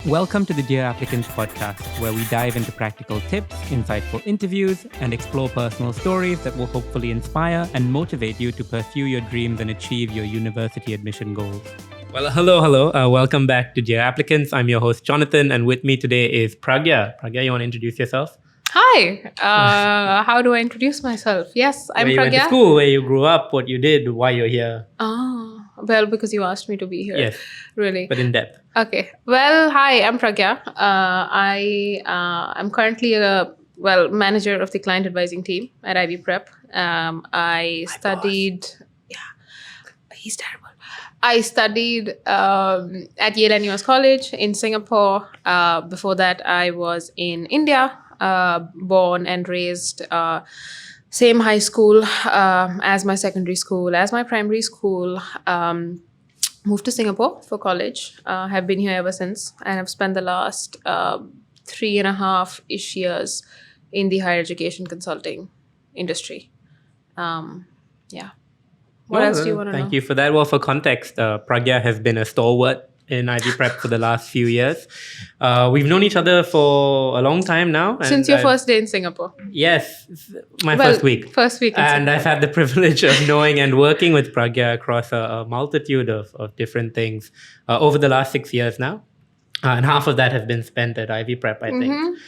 Welcome to the Dear Applicants podcast, where we dive into practical tips, insightful interviews, and explore personal stories that will hopefully inspire and motivate you to pursue your dreams and achieve your university admission goals. Well, hello. Welcome back to Dear Applicants. I'm your host, Jonathan, and with me today is Pragya. Pragya, you want to introduce yourself? Hi. How do I introduce myself? Yes, I'm Where you Pragya. went to school, where you grew up, what you did, why you're here. Well, because you asked me to be here. Yes, Really. but in depth. Okay. Well, hi, I'm Pragya. I'm currently a manager of the client advising team at IvyPrep. I studied. Yeah, he's terrible. I studied at Yale-NUS College in Singapore. Before that, I was in India, born and raised. Same high school as my secondary school, as my primary school. Moved to Singapore for college. Have been here ever since, and I've spent the last 3.5-ish years in the higher education consulting industry. Yeah. What else do you want to know? Thank you for that. Well, for context, Pragya has been a stalwart in IvyPrep for the last few years. We've known each other for a long time now. Since your first day in Singapore. Yes, my first week. First week in And Singapore. I've had the privilege of knowing and working with Pragya across a multitude of different things over the last 6 years now. And half of that has been spent at IvyPrep, I think.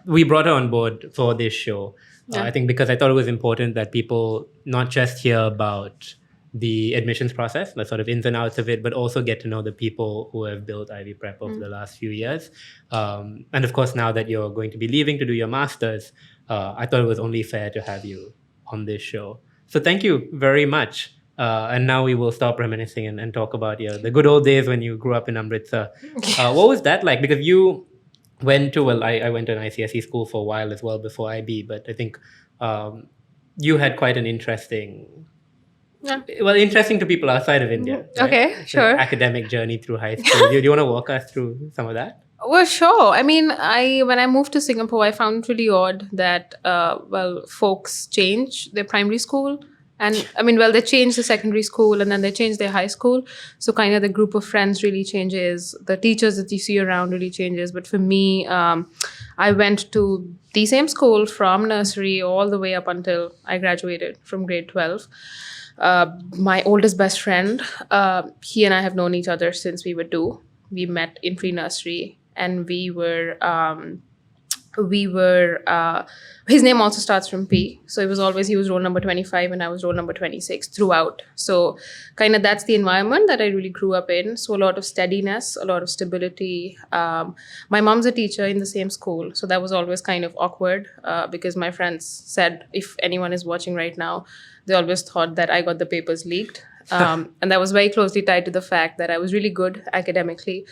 We brought her on board for this show. I think because I thought it was important that people not just hear about the admissions process, the sort of ins and outs of it, but also get to know the people who have built IvyPrep over the last few years. And of course, now that you're going to be leaving to do your master's, I thought it was only fair to have you on this show. So thank you very much. And now we will stop reminiscing and talk about the good old days when you grew up in Amritsar. What was that like? Because you went to, I went to an ICSE school for a while as well before IB, but I think you had quite an interesting... interesting to people outside of India. Right? Okay, It's sure. an academic journey through high school. Do you want to walk us through some of that? Well, sure. I mean, when I moved to Singapore, I found it really odd that, folks change their primary school. And they change the secondary school and then they change their high school. So kind of the group of friends really changes. The teachers that you see around really changes. But for me, I went to the same school from nursery all the way up until I graduated from grade 12. My oldest best friend, he and I have known each other since we were 2. We met in pre-nursery and we were his name also starts from P. So he was roll number 25 and I was roll number 26 throughout. So kind of that's the environment that I really grew up in. So a lot of steadiness, a lot of stability. My mom's a teacher in the same school. So that was always kind of awkward because my friends said, if anyone is watching right now, they always thought that I got the papers leaked. And that was very closely tied to the fact that I was really good academically.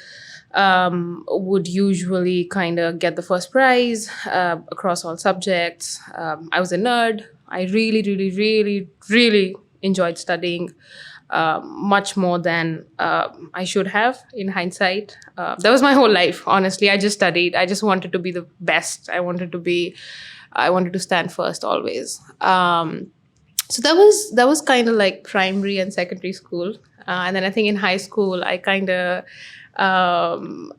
Would usually kind of get the first prize across all subjects. I was a nerd. I really, really, really, really enjoyed studying much more than I should have in hindsight. That was my whole life, honestly. I just studied. I just wanted to be the best. I wanted to stand first always. So that was kind of like primary and secondary school. And then I think in high school, I kind of... in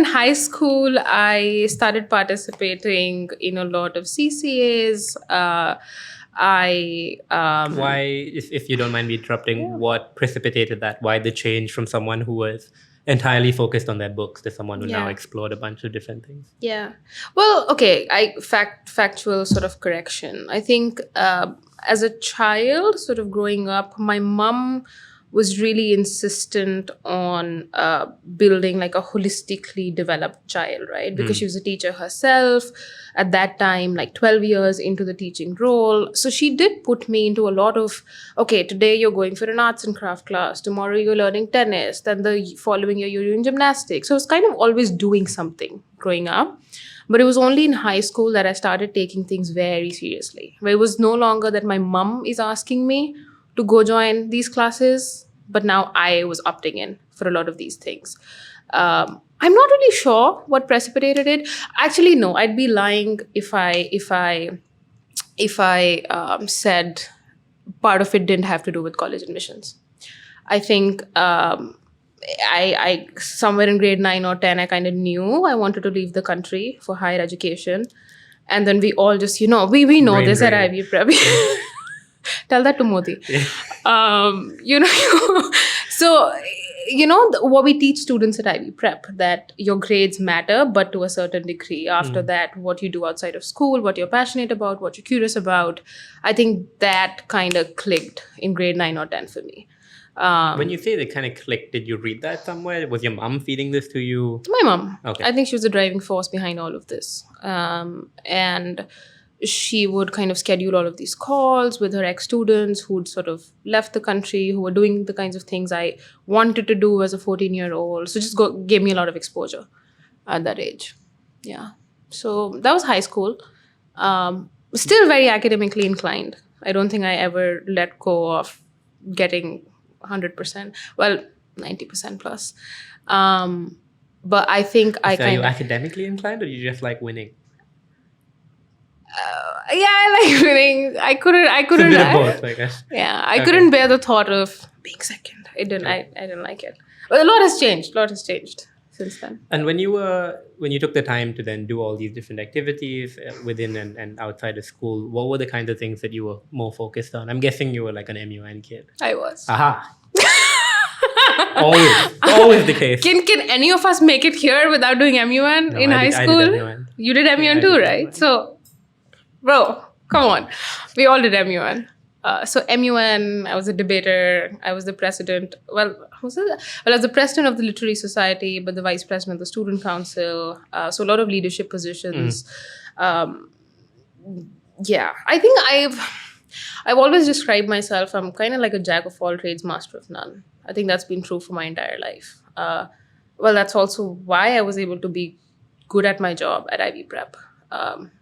high school, I started participating in a lot of CCAs. Why, if you don't mind me interrupting, what precipitated that? Why the change from someone who was entirely focused on their books to someone who now explored a bunch of different things? Yeah. Well, okay. Factual sort of correction. I think as a child, sort of growing up, my mom was really insistent on building like a holistically developed child, right? Because she was a teacher herself at that time, like 12 years into the teaching role. So she did put me into a lot of, okay, today you're going for an arts and craft class, tomorrow you're learning tennis, then the following year you're doing gymnastics. So I was kind of always doing something growing up. But it was only in high school that I started taking things very seriously, where it was no longer that my mom is asking me to go join these classes, but now I was opting in for a lot of these things. I'm not really sure what precipitated it. Actually, no, I'd be lying if I said part of it didn't have to do with college admissions. I think I somewhere in grade 9 or 10, I kind of knew I wanted to leave the country for higher education. And then we all just, we know Brain this at drain. IvyPrep. Tell that to Modi. So, what we teach students at IvyPrep, that your grades matter, but to a certain degree. After that, what you do outside of school, what you're passionate about, what you're curious about, I think that kind of clicked in grade 9 or 10 for me. When you say they kind of clicked, did you read that somewhere? Was your mom feeding this to you? My mom. Okay. I think she was the driving force behind all of this. And she would kind of schedule all of these calls with her ex-students who'd sort of left the country, who were doing the kinds of things I wanted to do as a 14-year-old. So just gave me a lot of exposure at that age. Yeah. So that was high school. Still very academically inclined. I don't think I ever let go of getting 100%. Well, 90% plus. But I think So are you academically inclined, or you just like winning? I like winning. I couldn't. It's a bit of both, I guess. Yeah, I couldn't bear the thought of being second. I didn't like it. But a lot has changed. Since then. And when you took the time to then do all these different activities within and outside of school, what were the kinds of things that you were more focused on? I'm guessing you were like an MUN kid. I was. Aha. always the case. Can any of us make it here without doing MUN in high school? I did MUN. You did MUN Yeah, too, I did right? MUN. So, bro, come on. We all did MUN. So MUN, I was a debater. I was the president. Well, I was the president of the Literary Society, but the vice president of the Student Council. So a lot of leadership positions. Yeah, I think I've always described myself, I'm kind of like a jack of all trades, master of none. I think that's been true for my entire life. Well, that's also why I was able to be good at my job at IvyPrep,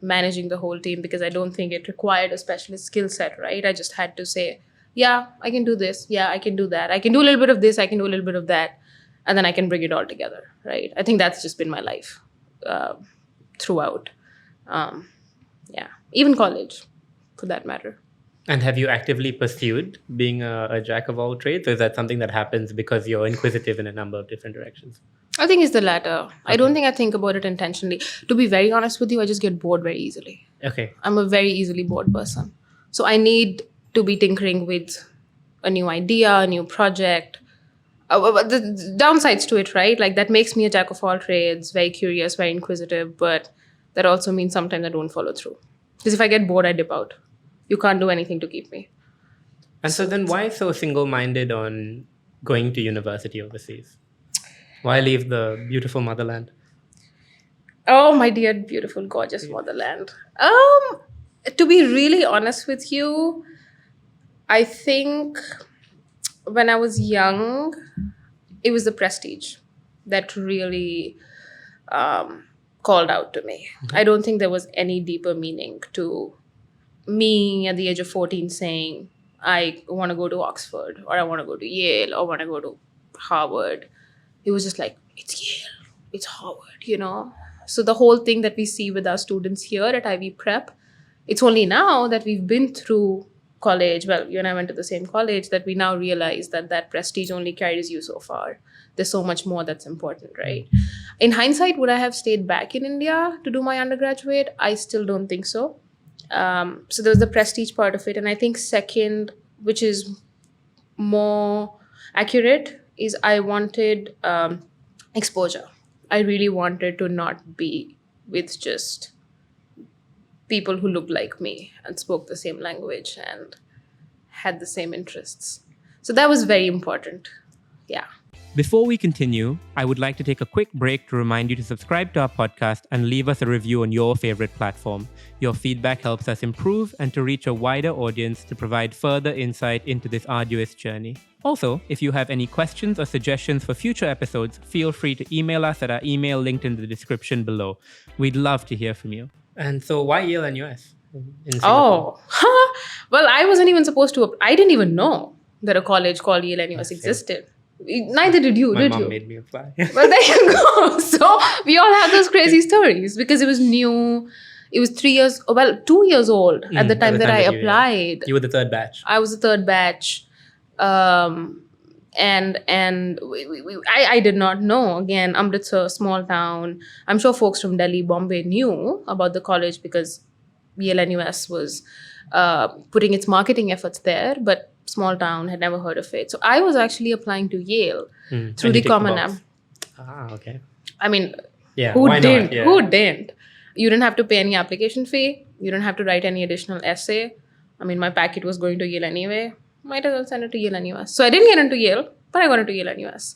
managing the whole team, because I don't think it required a specialist skill set, right? I just had to say, yeah, I can do this. Yeah, I can do that. I can do a little bit of this. I can do a little bit of that. And then I can bring it all together, right? I think that's just been my life throughout. Yeah, even college, for that matter. And have you actively pursued being a jack of all trades, or is that something that happens because you're inquisitive in a number of different directions? I think it's the latter. I don't think I think about it intentionally. To be very honest with you, I just get bored very easily. Okay. I'm a very easily bored person. So I need to be tinkering with a new idea, a new project. The downsides to it, right? Like that makes me a jack of all trades, very curious, very inquisitive, but that also means sometimes I don't follow through. Because if I get bored, I dip out. You can't do anything to keep me. And so then why so single-minded on going to university overseas? Why leave the beautiful motherland? Oh, my dear, beautiful, gorgeous motherland. To be really honest with you, I think when I was young, it was the prestige that really called out to me. I don't think there was any deeper meaning to me at the age of 14 saying, I want to go to Oxford, or I want to go to Yale, or I want to go to Harvard. It was just like, it's Yale, it's Harvard, So the whole thing that we see with our students here at IvyPrep, it's only now that we've been through college, well, you and I went to the same college, that we now realize that prestige only carries you so far. There's so much more that's important, right? In hindsight, would I have stayed back in India to do my undergraduate? I still don't think so. So there was the prestige part of it. And I think second, which is more accurate, is I wanted exposure. I really wanted to not be with just people who looked like me and spoke the same language and had the same interests. So that was very important. Yeah. Before we continue, I would like to take a quick break to remind you to subscribe to our podcast and leave us a review on your favorite platform. Your feedback helps us improve and to reach a wider audience to provide further insight into this arduous journey. Also, if you have any questions or suggestions for future episodes, feel free to email us at our email linked in the description below. We'd love to hear from you. And so why Yale-NUS? Well, I wasn't even supposed to. I didn't even know that a college called Yale-NUS existed. Neither did you, My did you? mom made me apply. Well, there you go. So we all have those crazy stories because it was new. It was 2 years old at the time that I applied. You were the third batch. I was the third batch. And I did not know. Again, Amritsar, small town. I'm sure folks from Delhi, Bombay knew about the college because Yale-NUS was putting its marketing efforts there, but small town, had never heard of it. So I was actually applying to Yale through the Common App. Okay. I mean, yeah, who why didn't? Not? Yeah. Who didn't? You didn't have to pay any application fee. You didn't have to write any additional essay. I mean, my packet was going to Yale anyway. Might as well send it to Yale-NUS. So I didn't get into Yale, but I got into Yale-NUS.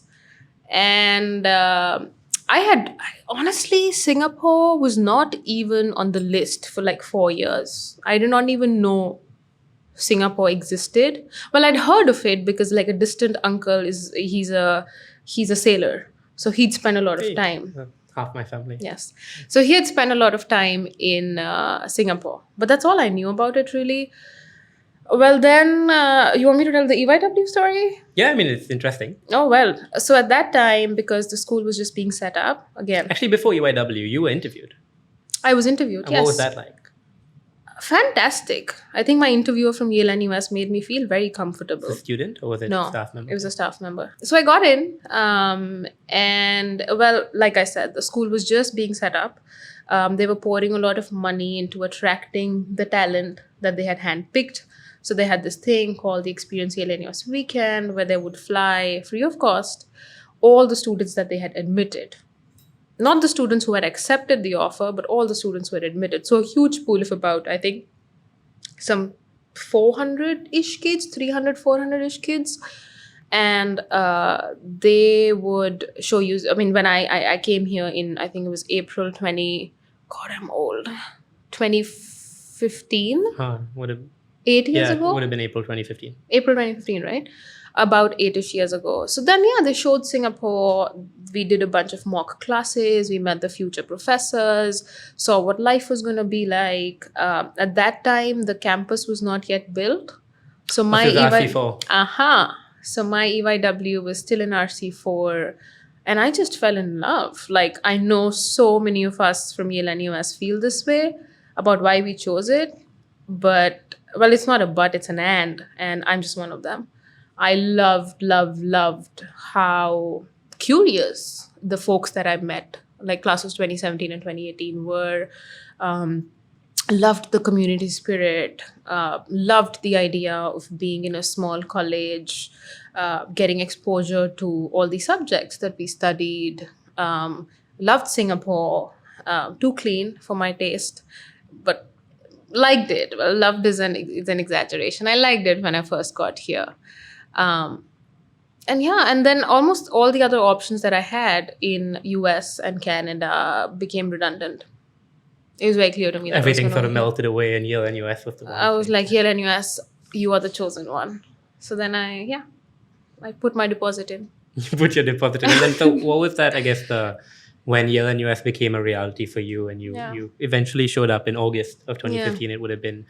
And honestly, Singapore was not even on the list for like 4 years. I did not even know Singapore existed. Well, I'd heard of it because like a distant uncle he's a sailor. So he'd spend a lot of time. Half my family. Yes. So he had spent a lot of time in Singapore. But that's all I knew about it, really. Well, then, you want me to tell the EYW story? Yeah, I mean, it's interesting. Oh, well. So at that time, because the school was just being set up, again. Actually, before EYW, you were interviewed. I was interviewed, and yes. What was that like? Fantastic. I think my interviewer from Yale-NUS made me feel very comfortable. Was it a student or was it a staff member? It was a staff member. So I got in and, well, like I said, the school was just being set up. They were pouring a lot of money into attracting the talent that they had handpicked. So they had this thing called the Experience Yale-NUS Weekend where they would fly free of cost all the students that they had admitted. Not the students who had accepted the offer, but all the students who had admitted. So a huge pool of about, I think, some 400-ish kids, 300, 400-ish kids. And they would show you, I mean, when I came here in, I think it was April 2015. Would have 8 years ago? It would have been April 2015. April 2015, right? About 8-ish years ago. So then, yeah, they showed Singapore. We did a bunch of mock classes. We met the future professors, saw what life was going to be like. At that time, the campus was not yet built. So my RC4. So my EYW was still in RC4. And I just fell in love. Like, I know so many of us from Yale-NUS feel this way about why we chose it. But, well, it's not a but, it's an and I'm just one of them. I loved how curious the folks that I met, like classes 2017 and 2018 were. Loved the community spirit, loved the idea of being in a small college, getting exposure to all the subjects that we studied. Loved Singapore, too clean for my taste, but liked it. Well, loved is an exaggeration. I liked it when I first got here. And then almost all the other options that I had in US and Canada became redundant. It was very clear to me that everything sort of melted away and Yale-NUS was the one. I was like, Yale-NUS, you are the chosen one. So then I put my deposit in. You put your deposit in. And then, so what was that, I guess, when Yale-NUS became a reality for you and you eventually showed up in August of 2015, it would have been,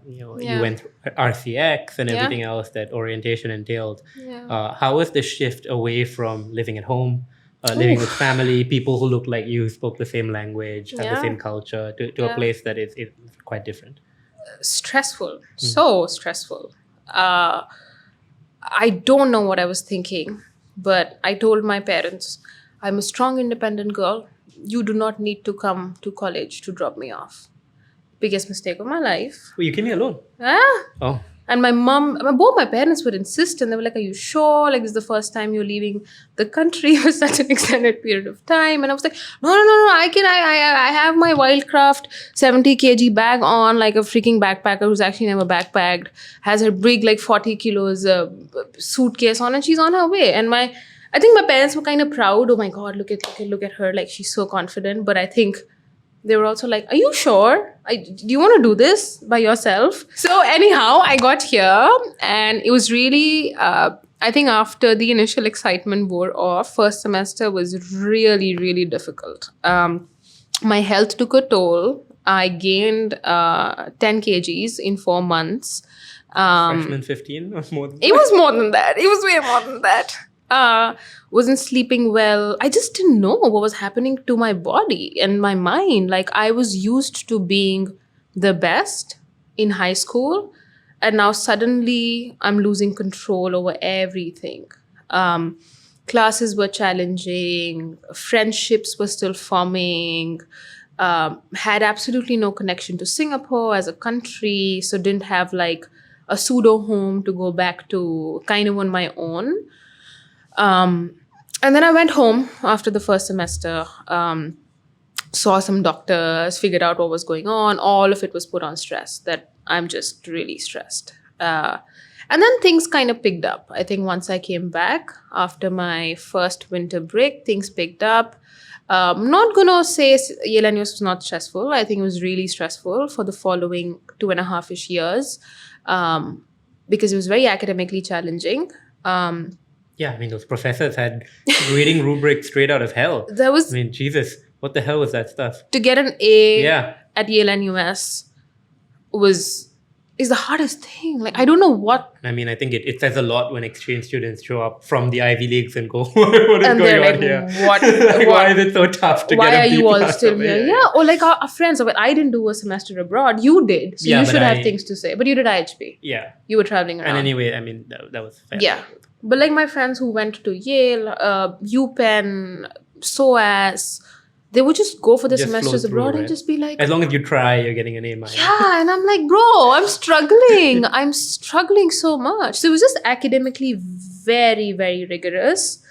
you went through RCX and everything else that orientation entailed. How was the shift away from living at home, living with family, people who looked like you, spoke the same language, had the same culture, to a place that is quite different? Stressful. So stressful. I don't know what I was thinking, but I told my parents, I'm a strong, independent girl. You do not need to come to college to drop me off. Biggest mistake of my life. Well, you came here alone? Oh. And both my parents would insist, and they were like, are you sure? Like, this is the first time you're leaving the country for such an extended period of time. And I was like, no, I have my Wildcraft 70 kg bag on, like a freaking backpacker who's actually never backpacked, has her big, like 40 kilos suitcase on, and she's on her way. And I think my parents were kind of proud. Oh my God, look at her. Like, she's so confident. But I think they were also like, are you sure? Do you want to do this by yourself? So anyhow, I got here and it was really, I think after the initial excitement wore off, first semester was really, really difficult. My health took a toll. I gained 10 kgs in 4 months. Freshman 15 or more than that? It was more than that. It was way more than that. wasn't sleeping well. I just didn't know what was happening to my body and my mind. Like, I was used to being the best in high school, and now suddenly I'm losing control over everything. Classes were challenging, friendships were still forming, had absolutely no connection to Singapore as a country, so didn't have like a pseudo home to go back to, kind of on my own. And then I went home after the first semester, saw some doctors, figured out what was going on. All of it was put on stress, that I'm just really stressed. And then things kind of picked up. I think once I came back after my first winter break, things picked up. Not gonna say Yale-NUS was not stressful. I think it was really stressful for the following 2.5-ish years, because it was very academically challenging. Yeah, I mean, those professors had reading rubrics straight out of hell. There was I mean, Jesus, what the hell was that stuff? to get an A Yeah. at Yale-NUS is the hardest thing. Like, I don't know what. I mean, I think it says a lot when exchange students show up from the Ivy Leagues and go, what is And going they're on like, here? what- Like, what- why is it so tough to Why get a are B you all plus still over here? here? Yeah. Or like our friends. But I didn't do a semester abroad. You did. So Yeah, you but should have I- things to say. But you did IHP. Yeah. You were traveling around. And anyway, I mean, that was fair. Yeah. But like my friends who went to Yale, UPenn, SOAS, they would just go for the Just flow semesters through, abroad and right? just be like, As long as you try, you're getting an A minus. yeah. And I'm like, bro, I'm struggling. I'm struggling so much. So it was just academically very, very rigorous.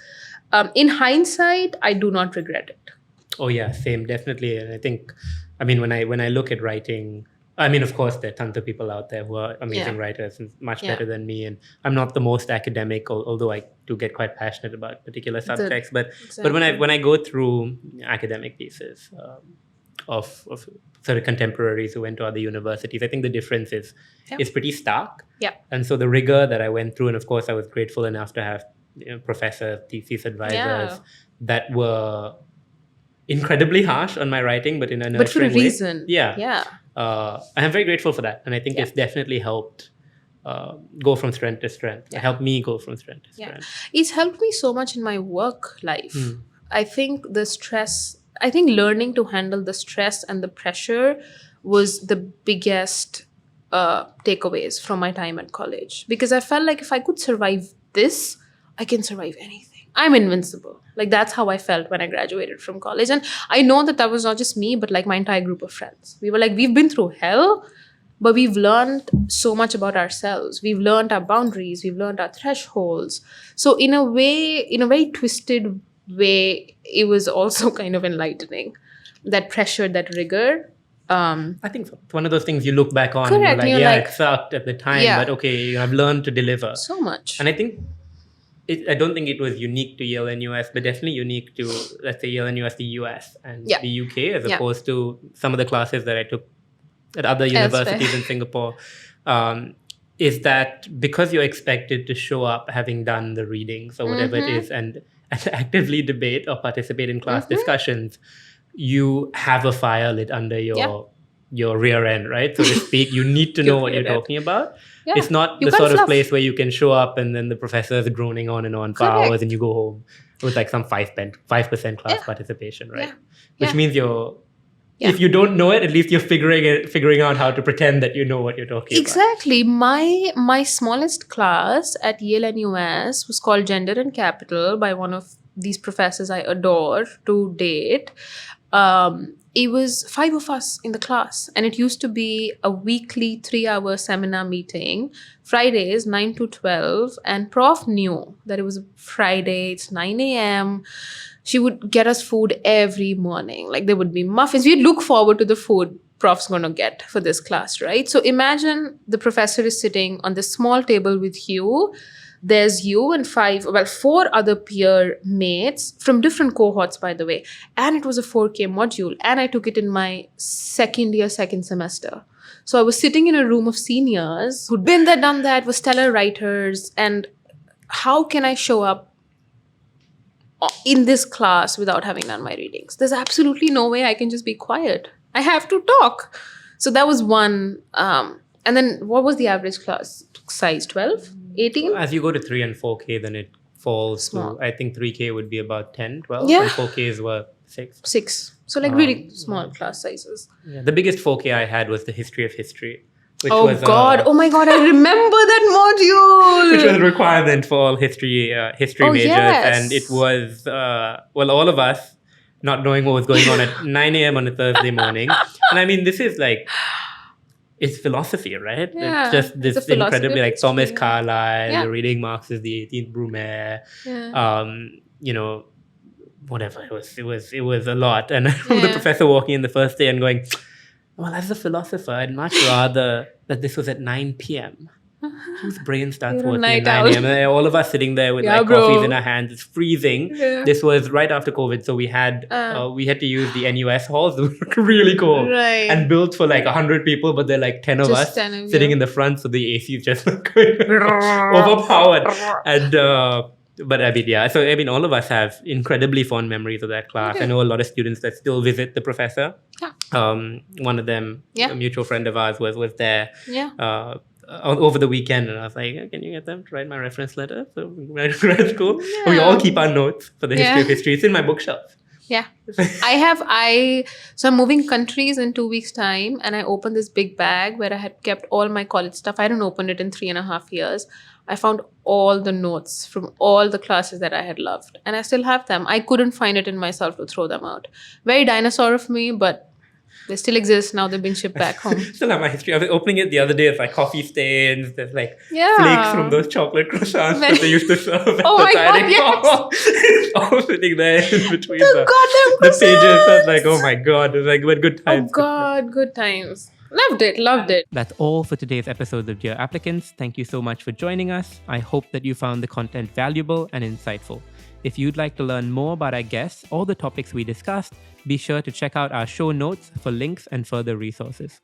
In hindsight, I do not regret it. Oh yeah, same, definitely. And I think, I mean, when I look at writing, I mean, of course, there are tons of people out there who are amazing writers and much Yeah. better than me. And I'm not the most academic, although I do get quite passionate about particular subjects. But when I go through academic pieces of sort of contemporaries who went to other universities, I think the difference is pretty stark. Yeah. And so the rigor that I went through, and of course, I was grateful enough to have professors, thesis advisors that were incredibly harsh on my writing, but in a But for a nurturing way. reason. Yeah. Yeah. I'm very grateful for that. And I think it's definitely helped go from strength to strength. It helped me go from strength to strength. It's helped me so much in my work life. I think learning to handle the stress and the pressure was the biggest takeaways from my time at college. Because I felt like if I could survive this, I can survive anything. I'm invincible. Like, that's how I felt when I graduated from college. And I know that was not just me, but like my entire group of friends. We were like, we've been through hell, but we've learned so much about ourselves. We've learned our boundaries. We've learned our thresholds. So in a way, in a very twisted way, it was also kind of enlightening. That pressure, that rigor. I think so. It's one of those things you look back on Correct. and you're like, it sucked at the time, but okay, I've learned to deliver. So much. And I think, I don't think it was unique to Yale-NUS, but definitely unique to, let's say, Yale-NUS, the US and the UK, as opposed to some of the classes that I took at other universities in Singapore, is that because you're expected to show up having done the readings or whatever it is and actively debate or participate in class discussions, you have a fire lit under your rear end, right? So to speak, you need to know what you're talking about. Yeah. It's not the sort of place where you can show up and then the professor is droning on and on for hours and you go home with like some 5% class participation, right? Which means if you don't know it, at least you're figuring out how to pretend that you know what you're talking about. Exactly. My smallest class at Yale-NUS was called Gender and Capital by one of these professors I adore to date. It was 5 of us in the class, and it used to be a weekly 3-hour seminar meeting, Fridays 9 to 12, and Prof knew that it was a Friday, it's 9 a.m. She would get us food every morning. Like, there would be muffins. We'd look forward to the food Prof's going to get for this class, right? So imagine the professor is sitting on this small table with you. There's you and 4 other peer mates from different cohorts, by the way. And it was a 4K module. And I took it in my second semester. So I was sitting in a room of seniors who'd been there, done that, were stellar writers. And how can I show up in this class without having done my readings? There's absolutely no way I can just be quiet. I have to talk. So that was one. And then what was the average class size? 12? 18? As you go to 3 and 4K, then it falls Small. to, I think 3K would be about 10, 12, Yeah. and 4Ks were 6. 6. So like really small class sizes. Yeah, the biggest 4K I had was the history of history, which Oh was God! Oh my God! I remember that module. which was a requirement for all history Oh, majors, yes. and it was all of us not knowing what was going on at 9 a.m. on a Thursday morning. And I mean, this is like, it's philosophy, right? Yeah, It's just it's this a philosophy incredibly of like Thomas history, Carlyle, yeah. you're reading Marx's The 18th Brumaire, Yeah. you know, whatever. It was a lot. And I remember the Yeah. professor walking in the first day and going, well, as a philosopher, I'd much rather that this was at 9 p.m. Whose brain starts You're a working at night 9 owl. a.m. And all of us sitting there with Yeah, like bro. coffees in our hands. It's freezing. Yeah. This was right after COVID, so we had to use the NUS halls. They were really cold Right. and built for like 100 people, but there are like 10 of Just us 10 of sitting you. in the front, so the AC is just like overpowered. And but I mean, yeah. So I mean, all of us have incredibly fond memories of that class. I know a lot of students that still visit the professor. Yeah. One of them, Yeah. a mutual friend of ours, was there. Yeah. Over the weekend, and I was like, can you get them to write my reference letter so grad school? We all keep our notes for the history of history. It's in my bookshelf. Yeah. So I'm moving countries in 2 weeks' time, and I opened this big bag where I had kept all my college stuff. I didn't open it in 3.5 years. I found all the notes from all the classes that I had loved, and I still have them. I couldn't find it in myself to throw them out. Very dinosaur of me, but they still exist. Now they've been shipped back home. Still have my history. I was opening it the other day. It's like coffee stains. There's like Yeah. flakes from those chocolate croissants that they used to serve at Oh the my God, dining yes. hall. It's all sitting there in between The goddamn the pages. I was like, croissants. oh my God. It was like, but good Oh times. God, good times. Loved it. That's all for today's episode of Dear Applicants. Thank you so much for joining us. I hope that you found the content valuable and insightful. If you'd like to learn more about our guests or the topics we discussed, be sure to check out our show notes for links and further resources.